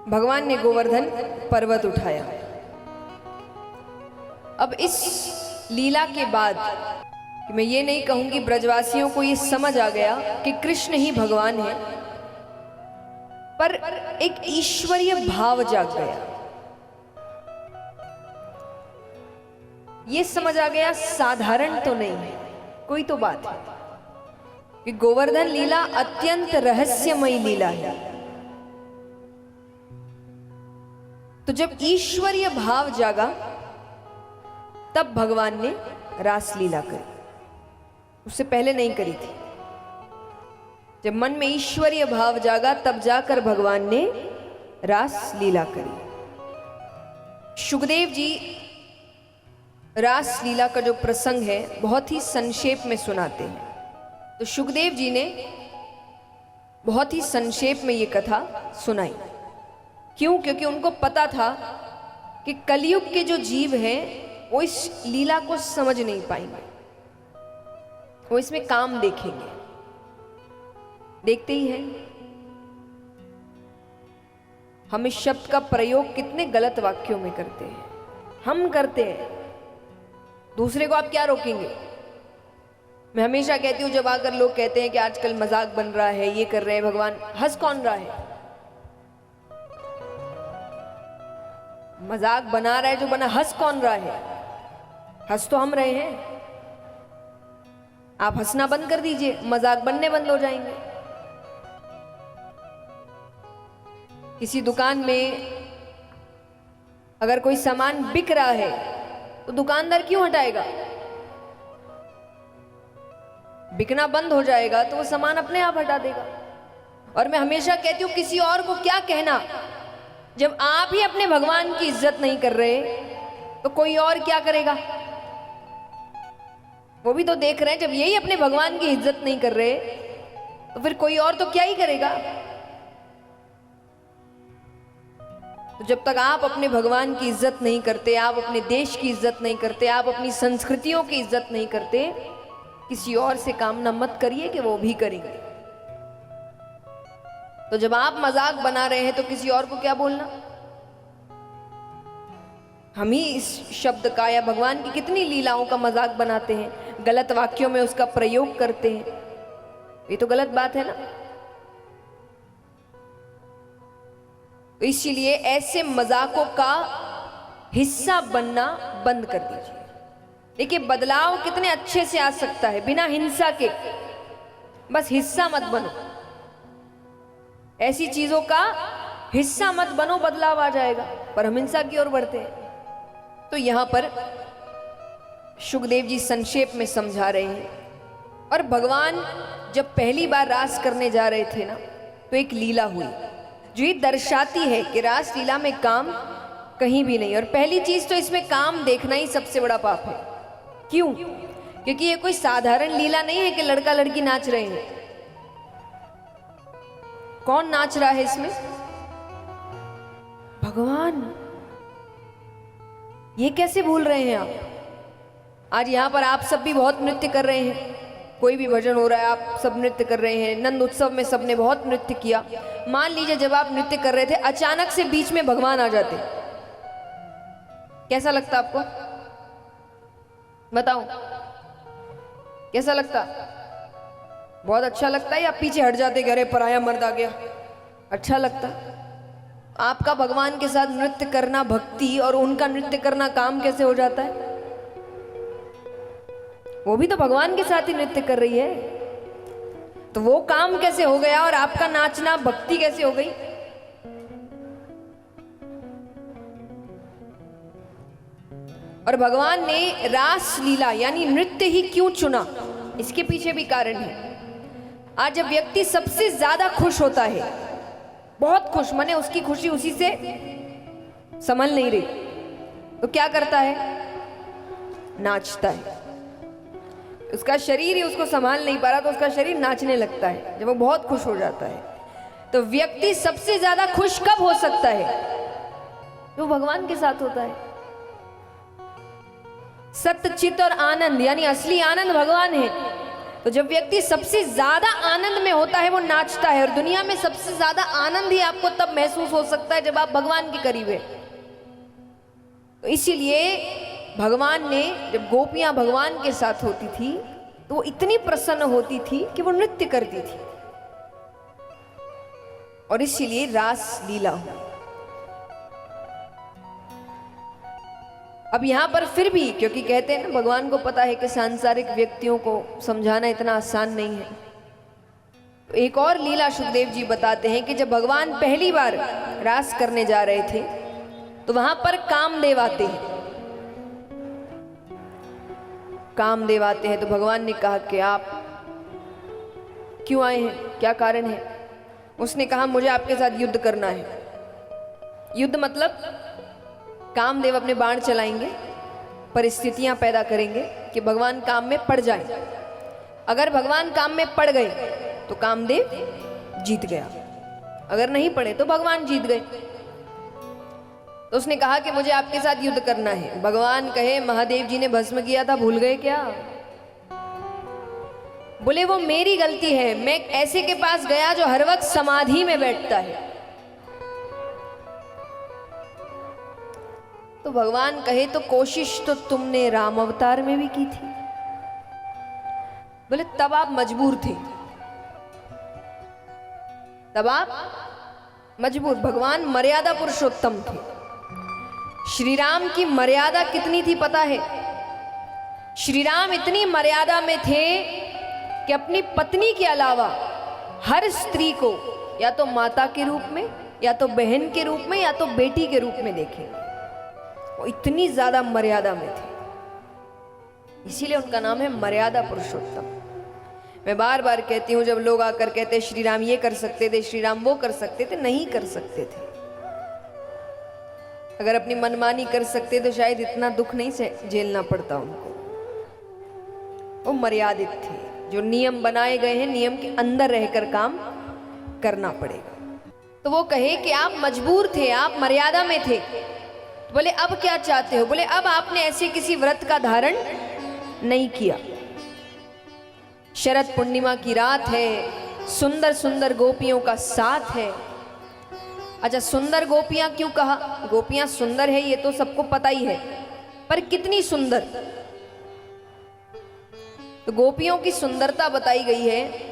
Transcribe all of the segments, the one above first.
भगवान ने गोवर्धन पर्वत उठाया। अब इस लीला के बाद कि मैं ये नहीं कहूंगी, ब्रजवासियों को ये समझ आ गया कि कृष्ण ही भगवान है, पर एक ईश्वरीय भाव जाग गया। ये समझ आ गया साधारण तो नहीं है, कोई तो बात है कि गोवर्धन लीला अत्यंत रहस्यमयी लीला है। तो जब ईश्वरीय भाव जागा तब भगवान ने रास लीला करी, उससे पहले नहीं करी थी। जब मन में ईश्वरीय भाव जागा तब जाकर भगवान ने रास लीला करी। शुकदेव जी रास लीला का जो प्रसंग है बहुत ही संक्षेप में सुनाते हैं। तो शुकदेव जी ने बहुत ही संक्षेप में ये कथा सुनाई। क्यों? क्योंकि उनको पता था कि कलयुग के जो जीव हैं वो इस लीला को समझ नहीं पाएंगे, वो इसमें काम देखेंगे। देखते ही हैं हम इस शब्द का प्रयोग कितने गलत वाक्यों में करते हैं। हम करते हैं, दूसरे को आप क्या रोकेंगे? मैं हमेशा कहती हूं, जब आकर लोग कहते हैं कि आजकल मजाक बन रहा है, ये कर रहे हैं, भगवान हंस कौन रहा है? मजाक बना रहा है जो बना, हंस कौन रहा है? हंस तो हम रहे हैं। आप हंसना बंद कर दीजिए, मजाक बनने बंद हो जाएंगे। किसी दुकान में अगर कोई सामान बिक रहा है तो दुकानदार क्यों हटाएगा? बिकना बंद हो जाएगा तो वो सामान अपने आप हटा देगा। और मैं हमेशा कहती हूं, किसी और को क्या कहना, जब आप ही अपने भगवान की इज्जत नहीं कर रहे तो कोई और क्या करेगा? वो भी तो देख रहे हैं, जब यही अपने भगवान की इज्जत नहीं कर रहे तो फिर कोई और तो क्या ही करेगा। तो जब तक आप अपने भगवान की इज्जत नहीं करते, आप अपने देश की इज्जत नहीं करते, आप अपनी संस्कृतियों की इज्जत नहीं करते, किसी और से कामना मत करिए कि वो भी करेंगे। तो जब आप मजाक बना रहे हैं तो किसी और को क्या बोलना? हम ही इस शब्द का या भगवान की कितनी लीलाओं का मजाक बनाते हैं, गलत वाक्यों में उसका प्रयोग करते हैं। ये तो गलत बात है ना। तो इसीलिए ऐसे मजाकों का हिस्सा बनना बंद कर दीजिए। देखिए, बदलाव कितने अच्छे से आ सकता है बिना हिंसा के। बस हिस्सा मत बनो, ऐसी चीजों का हिस्सा मत बनो, बदलाव आ जाएगा। पर हम हिंसा की ओर बढ़ते हैं। तो यहां पर शुकदेव जी संक्षेप में समझा रहे हैं। और भगवान जब पहली बार रास करने जा रहे थे ना, तो एक लीला हुई जो ये दर्शाती है कि रास लीला में काम कहीं भी नहीं। और पहली चीज तो इसमें काम देखना ही सबसे बड़ा पाप है। क्यों? क्योंकि ये कोई साधारण लीला नहीं है कि लड़का लड़की नाच रहे हैं। कौन नाच रहा है इसमें? भगवान। ये कैसे भूल रहे हैं आप? आज यहां पर आप सब भी बहुत नृत्य कर रहे हैं, कोई भी भजन हो रहा है आप सब नृत्य कर रहे हैं। नंद उत्सव में सबने बहुत नृत्य किया। मान लीजिए जब आप नृत्य कर रहे थे अचानक से बीच में भगवान आ जाते, कैसा लगता आपको? बताओ, कैसा लगता? बहुत अच्छा लगता है या पीछे हट जाते, अरे पराया मर्द आ गया? अच्छा लगता। आपका भगवान के साथ नृत्य करना भक्ति और उनका नृत्य करना काम कैसे हो जाता है? वो भी तो भगवान के साथ ही नृत्य कर रही है, तो वो काम कैसे हो गया और आपका नाचना भक्ति कैसे हो गई? और भगवान ने रास लीला यानी नृत्य ही क्यों चुना, इसके पीछे भी कारण है। आज जब व्यक्ति सबसे ज्यादा खुश होता है, बहुत खुश, माने उसकी खुशी उसी से संभल नहीं रही, तो क्या करता है? नाचता है। उसका शरीर ही उसको संभाल नहीं पा रहा तो उसका शरीर नाचने लगता है जब वो बहुत खुश हो जाता है। तो व्यक्ति सबसे ज्यादा खुश कब हो सकता है? जो भगवान के साथ होता है। सत्य, चित और आनंद यानी असली आनंद भगवान है। तो जब व्यक्ति सबसे ज्यादा आनंद में होता है वो नाचता है, और दुनिया में सबसे ज्यादा आनंद ही आपको तब महसूस हो सकता है जब आप भगवान के करीब है। तो इसीलिए भगवान ने, जब गोपियां भगवान के साथ होती थी तो वो इतनी प्रसन्न होती थी कि वो नृत्य करती थी, और इसीलिए रास लीला हुआ। अब यहां पर फिर भी, क्योंकि कहते हैं ना भगवान को पता है कि सांसारिक व्यक्तियों को समझाना इतना आसान नहीं है, तो एक और लीला सुखदेव जी बताते हैं कि जब भगवान पहली बार रास करने जा रहे थे तो वहां पर कामदेव आते हैं। कामदेव आते हैं तो भगवान ने कहा कि आप क्यों आए हैं, क्या कारण है? उसने कहा मुझे आपके साथ युद्ध करना है। युद्ध मतलब कामदेव अपने बाण चलाएंगे, परिस्थितियां पैदा करेंगे कि भगवान काम में पड़ जाए। अगर भगवान काम में पड़ गए तो कामदेव जीत गया, अगर नहीं पड़े तो भगवान जीत गए। तो उसने कहा कि मुझे आपके साथ युद्ध करना है। भगवान कहे महादेव जी ने भस्म किया था, भूल गए क्या? बोले वो मेरी गलती है, मैं ऐसे के पास गया जो हर वक्त समाधि में बैठता है। तो भगवान कहे तो कोशिश तो तुमने राम अवतार में भी की थी। बोले तब आप मजबूर थे, तब आप मजबूर। भगवान मर्यादा पुरुषोत्तम थे। श्री राम की मर्यादा कितनी थी पता है? श्री राम इतनी मर्यादा में थे कि अपनी पत्नी के अलावा हर स्त्री को या तो माता के रूप में, या तो बहन के रूप में, या तो बेटी के रूप में देखें। वो इतनी ज्यादा मर्यादा में थे, इसीलिए उनका नाम है मर्यादा पुरुषोत्तम। मैं बार बार कहती हूं, जब लोग आकर कहते श्री राम ये कर सकते थे, श्री राम वो कर सकते थे, नहीं कर सकते थे। अगर अपनी मनमानी कर सकते तो शायद इतना दुख नहीं से झेलना पड़ता उनको। वो मर्यादित थे। जो नियम बनाए गए हैं, नियम के अंदर रहकर काम करना पड़ेगा। तो वो कहे कि आप मजबूर थे, आप मर्यादा में थे। तो बोले अब क्या चाहते हो? बोले अब आपने ऐसे किसी व्रत का धारण नहीं किया। शरद पूर्णिमा की रात है, सुंदर सुंदर गोपियों का साथ है। अच्छा, सुंदर गोपियां क्यों कहा? गोपियां सुंदर है ये तो सबको पता ही है, पर कितनी सुंदर? तो गोपियों की सुंदरता बताई गई है।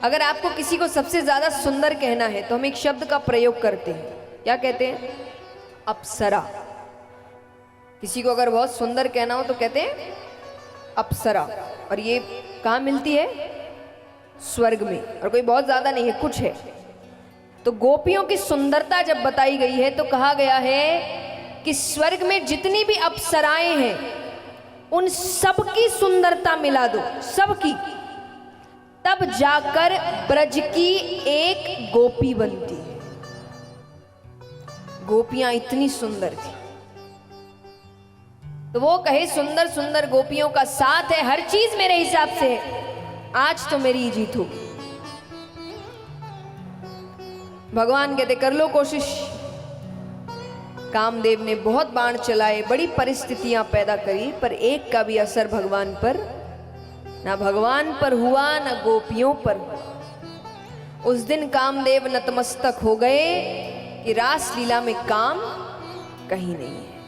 अगर आपको किसी को सबसे ज्यादा सुंदर कहना है तो हम एक शब्द का प्रयोग करते हैं। क्या कहते हैं? अप्सरा। किसी को अगर बहुत सुंदर कहना हो तो कहते हैं अप्सरा। और ये कहाँ मिलती है? स्वर्ग में। और कोई बहुत ज्यादा नहीं है, कुछ है। तो गोपियों की सुंदरता जब बताई गई है तो कहा गया है कि स्वर्ग में जितनी भी अप्सराएं हैं उन सबकी सुंदरता मिला दो, सबकी, तब जाकर ब्रज की एक गोपी बनती है। गोपियां इतनी सुंदर थी। तो वो कहे सुंदर सुंदर गोपियों का साथ है, हर चीज मेरे हिसाब से है, आज तो मेरी ही जीत होगी। भगवान कहते कर लो कोशिश। कामदेव ने बहुत बाण चलाए, बड़ी परिस्थितियां पैदा करी, पर एक का भी असर भगवान पर, ना भगवान पर हुआ ना गोपियों पर हुआ। उस दिन कामदेव नतमस्तक हो गए कि रास लीला में काम कहीं नहीं है।